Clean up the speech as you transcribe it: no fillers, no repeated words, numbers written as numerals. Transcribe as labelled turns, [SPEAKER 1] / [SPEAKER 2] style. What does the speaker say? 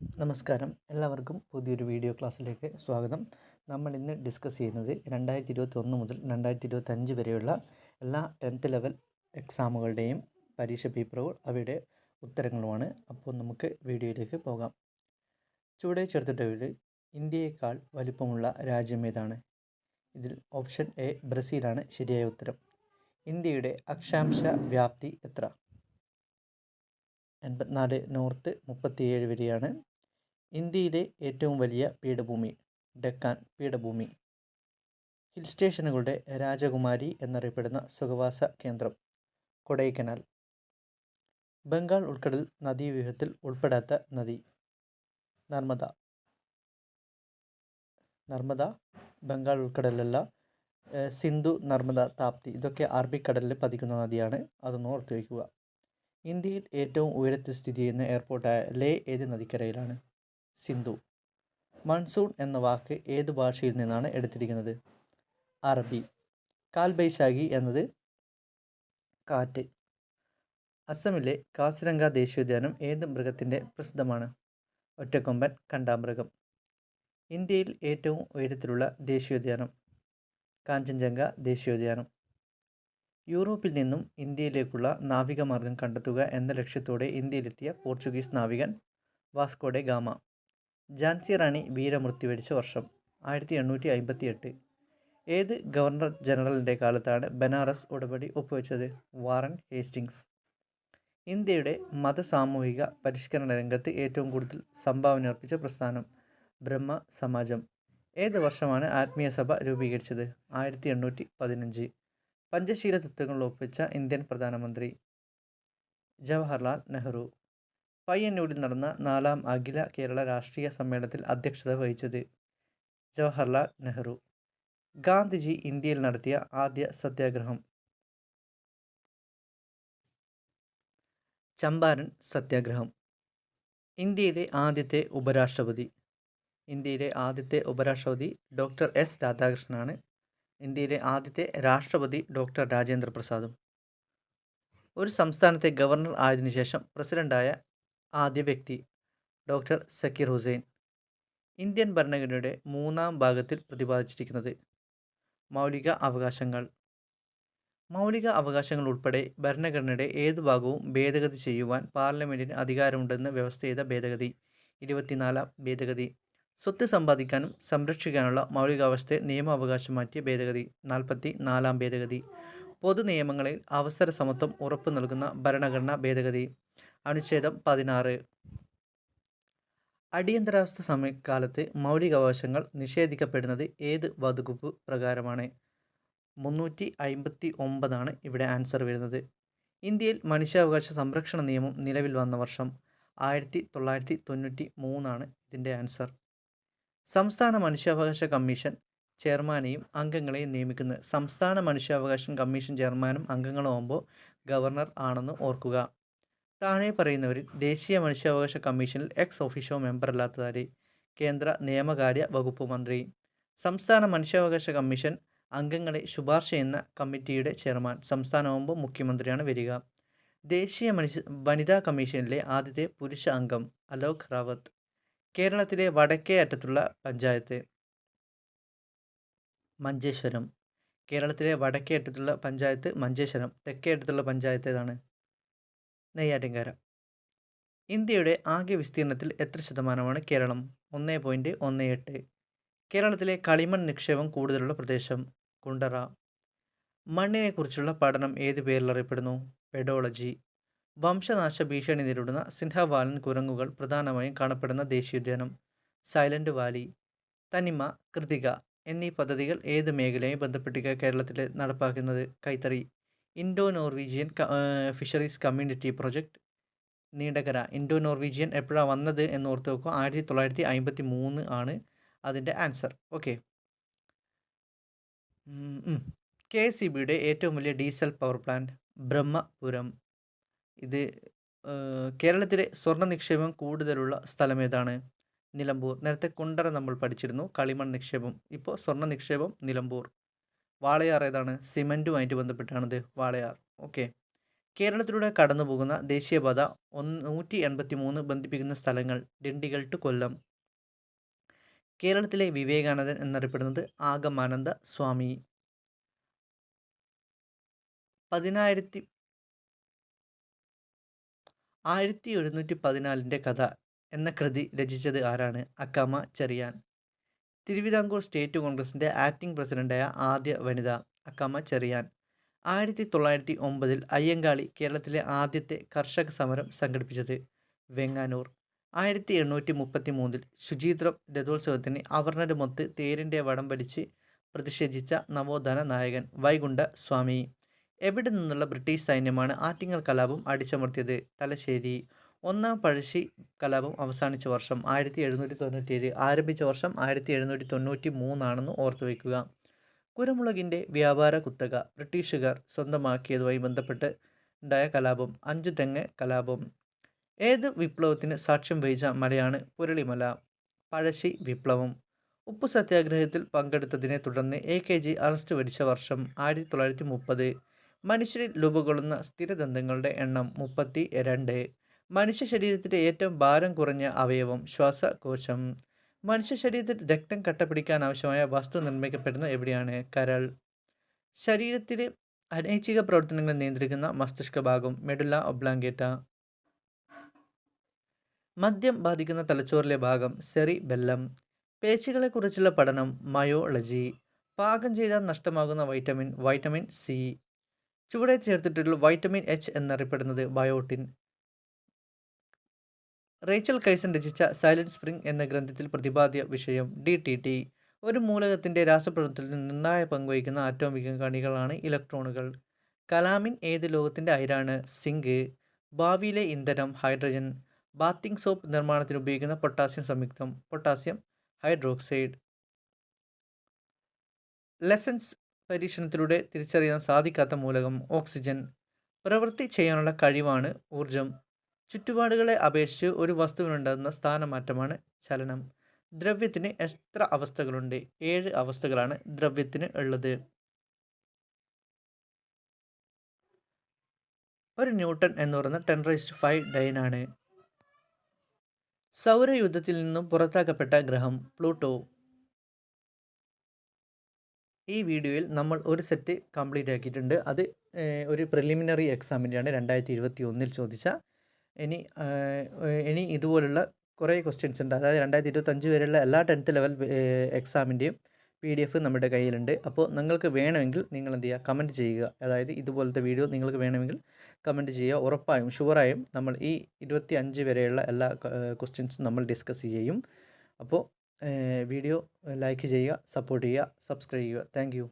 [SPEAKER 1] നമസ്കാരം, എല്ലാവർക്കും പുതിയൊരു വീഡിയോ ക്ലാസ്സിലേക്ക് സ്വാഗതം. നമ്മൾ ഇന്ന് ഡിസ്കസ് ചെയ്യുന്നത് 2021 മുതൽ 2025 വരെയുള്ള എല്ലാ 10th ലെവൽ എക്സാമുകളുടെയും പരീക്ഷ പേപ്പറുകൾ അവയുടെ ഉത്തരങ്ങളുമാണ്. അപ്പോൾ നമുക്ക് വീഡിയോയിലേക്ക് പോകാം. ചുവടെ ചേർത്തിട്ടുള്ള ഇന്ത്യയേക്കാൾ വലിപ്പമുള്ള രാജ്യം ഏതാണ്? ഇതിൽ ഓപ്ഷൻ എ ബ്രസീലാണ് ശരിയായ ഉത്തരം. ഇന്ത്യയുടെ അക്ഷാംശ വ്യാപ്തി എത്ര? 84 നോർത്ത് 37 വരെയാണ്. ഇന്ത്യയിലെ ഏറ്റവും വലിയ പീഠഭൂമി ഡെക്കാൻ പീഠഭൂമി. ഹിൽ സ്റ്റേഷനുകളുടെ രാജകുമാരി എന്നറിയപ്പെടുന്ന സുഖവാസ കേന്ദ്രം കൊടൈക്കനാൽ. ബംഗാൾ ഉൾക്കടൽ നദീവ്യൂഹത്തിൽ ഉൾപ്പെടാത്ത നദി നർമ്മദ ബംഗാൾ ഉൾക്കടലല്ല. സിന്ധു, നർമ്മദ, താപ്തി ഇതൊക്കെ അറബിക്കടലിൽ പതിക്കുന്ന നദിയാണ്. അതൊന്ന് ഓർത്തു വയ്ക്കുക. ഇന്ത്യയിൽ ഏറ്റവും ഉയരത്തിൽ സ്ഥിതി ചെയ്യുന്ന എയർപോർട്ടായ ലേ ഏത് നദിക്കരയിലാണ്? സിന്ധു. മൺസൂൺ എന്ന വാക്ക് ഏത് ഭാഷയിൽ നിന്നാണ് എടുത്തിരിക്കുന്നത്? അറബി. കാൽബൈശാഖി എന്നത് കാറ്റ്. അസമിലെ കാസിരംഗ ദേശീയോദ്യാനം ഏത് മൃഗത്തിൻ്റെ പ്രസിദ്ധമാണ്? ഒറ്റക്കൊമ്പൻ കണ്ടാമൃഗം. ഇന്ത്യയിൽ ഏറ്റവും ഉയരത്തിലുള്ള ദേശീയോദ്യാനം കാഞ്ചൻജംഗ ദേശീയോദ്യാനം. യൂറോപ്പിൽ നിന്നും ഇന്ത്യയിലേക്കുള്ള നാവികമാർഗം കണ്ടെത്തുക എന്ന ലക്ഷ്യത്തോടെ ഇന്ത്യയിലെത്തിയ പോർച്ചുഗീസ് നാവികൻ വാസ്കോ ഡെ ഗാമ. ഝാൻസി റാണി വീരമൃത്യു വരിച്ച വർഷം 1858. ഏത് ഗവർണർ ജനറലിൻ്റെ കാലത്താണ് ബനാറസ് ഉടമ്പടി ഒപ്പുവെച്ചത്? Warren Hastings. ഇന്ത്യയുടെ മതസാമൂഹിക പരിഷ്കരണ രംഗത്ത് ഏറ്റവും കൂടുതൽ സംഭാവന അർപ്പിച്ച പ്രസ്ഥാനം ബ്രഹ്മ സമാജം. ഏത് വർഷമാണ് ആത്മീയ സഭ രൂപീകരിച്ചത്? 1815. പഞ്ചശീല തത്വങ്ങൾ ഒപ്പുവെച്ച ഇന്ത്യൻ പ്രധാനമന്ത്രി ജവഹർലാൽ നെഹ്റു. പയ്യന്നൂരിൽ നടന്ന 4ാം അഖില കേരള രാഷ്ട്രീയ സമ്മേളനത്തിൽ അധ്യക്ഷത വഹിച്ചത് ജവഹർലാൽ നെഹ്റു. ഗാന്ധിജി ഇന്ത്യയിൽ നടത്തിയ ആദ്യ സത്യാഗ്രഹം ചമ്പാരൻ സത്യാഗ്രഹം. ഇന്ത്യയിലെ ആദ്യത്തെ ഉപരാഷ്ട്രപതി ഡോക്ടർ എസ് രാധാകൃഷ്ണനാണ്. ഇന്ത്യയിലെ ആദ്യത്തെ രാഷ്ട്രപതി ഡോക്ടർ രാജേന്ദ്ര പ്രസാദും. ഒരു സംസ്ഥാനത്തെ ഗവർണർ ആയതിനു ശേഷം പ്രസിഡൻ്റായ ആദ്യ വ്യക്തി ഡോക്ടർ സക്കീർ ഹുസൈൻ. ഇന്ത്യൻ ഭരണഘടനയുടെ 3ാം ഭാഗത്തിൽ പ്രതിപാദിച്ചിരിക്കുന്നത് മൗലിക അവകാശങ്ങൾ. മൗലിക അവകാശങ്ങൾ ഉൾപ്പെടെ ഭരണഘടനയുടെ ഏതു ഭാഗവും ഭേദഗതി ചെയ്യുവാൻ പാർലമെൻറ്റിന് അധികാരമുണ്ടെന്ന് വ്യവസ്ഥ ചെയ്ത ഭേദഗതി 24ാം ഭേദഗതി. സ്വത്ത് സമ്പാദിക്കാനും സംരക്ഷിക്കാനുള്ള മൗലികാവസ്ഥയെ നിയമാവകാശം മാറ്റിയ ഭേദഗതി 44ാം ഭേദഗതി. പൊതു നിയമങ്ങളിൽ അവസര സമത്വം ഉറപ്പു നൽകുന്ന ഭരണഘടനാ ഭേദഗതി അനുച്ഛേദം 16. അടിയന്തരാവസ്ഥ സമയക്കാലത്ത് മൗലികാവകാശങ്ങൾ നിഷേധിക്കപ്പെടുന്നത് ഏത് വകുപ്പ് പ്രകാരമാണ്? 359 ഇവിടെ ആൻസർ വരുന്നത്. ഇന്ത്യയിൽ മനുഷ്യാവകാശ സംരക്ഷണ നിയമം നിലവിൽ വന്ന വർഷം 1993 ഇതിൻ്റെ ആൻസർ. സംസ്ഥാന മനുഷ്യാവകാശ കമ്മീഷൻ ചെയർമാനെയും അംഗങ്ങളെയും നിയമിക്കുന്നത്. സംസ്ഥാന മനുഷ്യാവകാശ കമ്മീഷൻ ചെയർമാനും അംഗങ്ങളുമാകുമ്പോൾ ഗവർണർ ആണെന്ന് ഓർക്കുക. താഴെ പറയുന്നവരിൽ ദേശീയ മനുഷ്യാവകാശ കമ്മീഷനിൽ എക്സ് ഒഫീഷ്യോ മെമ്പർ അല്ലാത്തതാര്? കേന്ദ്ര നിയമകാര്യ വകുപ്പ് മന്ത്രി. സംസ്ഥാന മനുഷ്യാവകാശ കമ്മീഷൻ അംഗങ്ങളെ ശുപാർശ ചെയ്യുന്ന കമ്മിറ്റിയുടെ ചെയർമാൻ സംസ്ഥാനമാകുമ്പോൾ മുഖ്യമന്ത്രിയാണ് വരിക. ദേശീയ വനിതാ കമ്മീഷനിലെ ആദ്യത്തെ പുരുഷ അംഗം അലോക് റാവത്ത്. കേരളത്തിലെ വടക്കേ അറ്റത്തുള്ള പഞ്ചായത്ത് മഞ്ചേശ്വരം. കേരളത്തിലെ വടക്കേ അറ്റത്തുള്ള പഞ്ചായത്ത് മഞ്ചേശ്വരം. തെക്കേ അറ്റത്തുള്ള പഞ്ചായത്ത് ഏതാണ്? നെയ്യാറ്റിൻകര. ഇന്ത്യയുടെ ആകെ വിസ്തീർണത്തിൽ എത്ര ശതമാനമാണ് കേരളം? 1.18. കേരളത്തിലെ കളിമൺ നിക്ഷേപം കൂടുതലുള്ള പ്രദേശം കുണ്ടറ. മണ്ണിനെക്കുറിച്ചുള്ള പഠനം ഏത് പേരിൽ അറിയപ്പെടുന്നു? പെഡോളജി. വംശനാശ ഭീഷണി നേരിടുന്ന സിൻഹവാലൻ കുരങ്ങുകൾ പ്രധാനമായും കാണപ്പെടുന്ന ദേശീയോദ്യാനം സൈലന്റ് വാലി. തനിമ, കൃതിക എന്നീ പദ്ധതികൾ ഏത് മേഖലയും ബന്ധപ്പെട്ട് കേരളത്തിൽ നടപ്പാക്കുന്നത്? കൈത്തറി. Indo Norwegian fisheries community project Neendakara. Indo Norwegian എപ്പോഴാണ് വന്നത് എന്ന് ഓർത്ത് വെക്കുക. 1953 ആണ് അതിൻ്റെ ആൻസർ. ഓക്കെ. KSEBയുടെ ഏറ്റവും വലിയ ഡീസൽ പവർ പ്ലാന്റ് ബ്രഹ്മപുരം. ഇത് കേരളത്തിലെ സ്വർണ്ണ നിക്ഷേപം കൂടുതലുള്ള സ്ഥലം ഏതാണ്? നിലമ്പൂർ. നേരത്തെ കുണ്ടറ നമ്മൾ പഠിച്ചിരുന്നു, കളിമൺ നിക്ഷേപം. ഇപ്പോൾ സ്വർണ്ണ നിക്ഷേപം നിലമ്പൂർ. വാളയാർ ഏതാണ്? സിമൻറ്റുമായിട്ട് ബന്ധപ്പെട്ടാണിത് വാളയാർ. ഓക്കെ. കേരളത്തിലൂടെ കടന്നുപോകുന്ന ദേശീയപാത 183 ബന്ധിപ്പിക്കുന്ന സ്ഥലങ്ങൾ ഡിണ്ടിഗൽ ടു കൊല്ലം. കേരളത്തിലെ വിവേകാനന്ദൻ എന്നറിയപ്പെടുന്നത് ആഗമാനന്ദ സ്വാമി. 1714 കഥ എന്ന കൃതി രചിച്ചത് ആരാണ്? അക്കാമ ചെറിയാൻ. തിരുവിതാംകൂർ സ്റ്റേറ്റ് കോൺഗ്രസിൻ്റെ ആക്ടിംഗ് പ്രസിഡന്റായ ആദ്യ വനിത അക്കാമ ചെറിയാൻ. 1909 അയ്യങ്കാളി കേരളത്തിലെ ആദ്യത്തെ കർഷക സമരം സംഘടിപ്പിച്ചത് വെങ്ങാനൂർ. 1833 ശുചീന്ദ്രം രഥോത്സവത്തിന് അവർണരുമൊത്ത് തേരിൻ്റെ വടം വലിച്ച് പ്രതിഷേധിച്ച നവോത്ഥാന നായകൻ വൈകുണ്ഠ സ്വാമി. എവിടെ നിന്നുള്ള ബ്രിട്ടീഷ് സൈന്യമാണ് ആറ്റിങ്ങൽ കലാപം അടിച്ചമർത്തിയത്? തലശ്ശേരി. ഒന്നാം പഴശ്ശി കലാപം അവസാനിച്ച വർഷം 1797, ആരംഭിച്ച വർഷം 1793 ഓർത്തുവയ്ക്കുക. കുരുമുളകിൻ്റെ വ്യാപാര കുത്തക ബ്രിട്ടീഷുകാർ സ്വന്തമാക്കിയതുമായി ബന്ധപ്പെട്ട് ഉണ്ടായ കലാപം അഞ്ചുതെങ്ങ് കലാപം. ഏത് വിപ്ലവത്തിന് സാക്ഷ്യം വഹിച്ച മലയാണ് പുരളിമല? പഴശ്ശി വിപ്ലവം. ഉപ്പു സത്യാഗ്രഹത്തിൽ പങ്കെടുത്തതിനെ തുടർന്ന് AKG അറസ്റ്റ് വരിച്ച വർഷം 1930. മനുഷ്യരിൽ രൂപകൊള്ളുന്ന സ്ഥിരദന്തങ്ങളുടെ എണ്ണം 32. മനുഷ്യ ശരീരത്തിൻ്റെ ഏറ്റവും ഭാരം കുറഞ്ഞ അവയവം ശ്വാസകോശം. മനുഷ്യ ശരീരത്തിൽ രക്തം കട്ടപിടിക്കാൻ ആവശ്യമായ വസ്തു നിർമ്മിക്കപ്പെടുന്ന എവിടെയാണ്? കരൾ. ശരീരത്തിലെ അനൈച്ഛിക പ്രവർത്തനങ്ങൾ നിയന്ത്രിക്കുന്ന മസ്തിഷ്ക ഭാഗം മെഡുല്ല ഒബ്ലാങ്കേറ്റ. മദ്യം ബാധിക്കുന്ന തലച്ചോറിലെ ഭാഗം സെറിബെല്ലം. പേശികളെക്കുറിച്ചുള്ള പഠനം മയോളജി. പാകം ചെയ്താൽ നഷ്ടമാകുന്ന വൈറ്റമിൻ സി. ചുവടെ ചേർത്തിട്ടുള്ള വൈറ്റമിൻ H എന്നറിയപ്പെടുന്നത് ബയോട്ടിൻ. റേച്ചൽ കൈസൺ രചിച്ച സൈലന്റ് സ്പ്രിംഗ് എന്ന ഗ്രന്ഥത്തിൽ പ്രതിപാദ്യ വിഷയം DTT. ഒരു മൂലകത്തിൻ്റെ രാസപ്രവർത്തനത്തിൽ നിർണായക പങ്കുവഹിക്കുന്ന ആറ്റോമിക കണികളാണ് ഇലക്ട്രോണുകൾ. കലാമിൻ ഏത് ലോഹത്തിൻ്റെ അയിരാണ്? സിങ്ക്. ഭാവിയിലെ ഇന്ധനം ഹൈഡ്രജൻ. ബാത്തിങ് സോപ്പ് നിർമ്മാണത്തിന് ഉപയോഗിക്കുന്ന പൊട്ടാസ്യം സംയുക്തം പൊട്ടാസ്യം ഹൈഡ്രോക്സൈഡ്. ലെസൻസ് പരീക്ഷണത്തിലൂടെ തിരിച്ചറിയാൻ സാധിക്കാത്ത മൂലകം ഓക്സിജൻ. പ്രവൃത്തി ചെയ്യാനുള്ള കഴിവാണ് ഊർജം. ചുറ്റുപാടുകളെ അപേക്ഷിച്ച് ഒരു വസ്തുവിനുണ്ടാകുന്ന സ്ഥാനമാറ്റമാണ് ചലനം. ദ്രവ്യത്തിന് എത്ര അവസ്ഥകളുണ്ട്? 7 അവസ്ഥകളാണ് ദ്രവ്യത്തിന് ഉള്ളത്. ഒരു ന്യൂട്ടൺ എന്ന് പറയുന്നത് 10⁵ ഡൈനാണ്. സൗരയൂഥത്തിൽ നിന്നും പുറത്താക്കപ്പെട്ട ഗ്രഹം പ്ലൂട്ടോ. ഈ വീഡിയോയിൽ നമ്മൾ ഒരു സെറ്റ് കംപ്ലീറ്റ് ആക്കിയിട്ടുണ്ട്. അത് ഒരു പ്രിലിമിനറി എക്സാമിൻ്റെയാണ് 2021 ചോദിച്ച. ഇനി ഇതുപോലുള്ള കുറേ ക്വസ്റ്റ്യൻസ് ഉണ്ട്. അതായത് 2025 വരെയുള്ള എല്ലാ 10th ലെവൽ എക്സാമിൻ്റെയും PDF നമ്മുടെ കയ്യിലുണ്ട്. അപ്പോൾ നിങ്ങൾക്ക് വേണമെങ്കിൽ നിങ്ങൾ എന്ത് ചെയ്യുക, കമൻറ്റ് ചെയ്യുക. അതായത് ഇതുപോലത്തെ വീഡിയോ നിങ്ങൾക്ക് വേണമെങ്കിൽ കമൻറ്റ് ചെയ്യുക. ഉറപ്പായും ഷുവറായും നമ്മൾ ഈ 25 വരെയുള്ള എല്ലാ ക്വസ്റ്റ്യൻസും നമ്മൾ ഡിസ്കസ് ചെയ്യും. അപ്പോൾ വീഡിയോ ലൈക്ക് ചെയ്യുക, സപ്പോർട്ട് ചെയ്യുക, സബ്സ്ക്രൈബ് ചെയ്യുക. Thank you.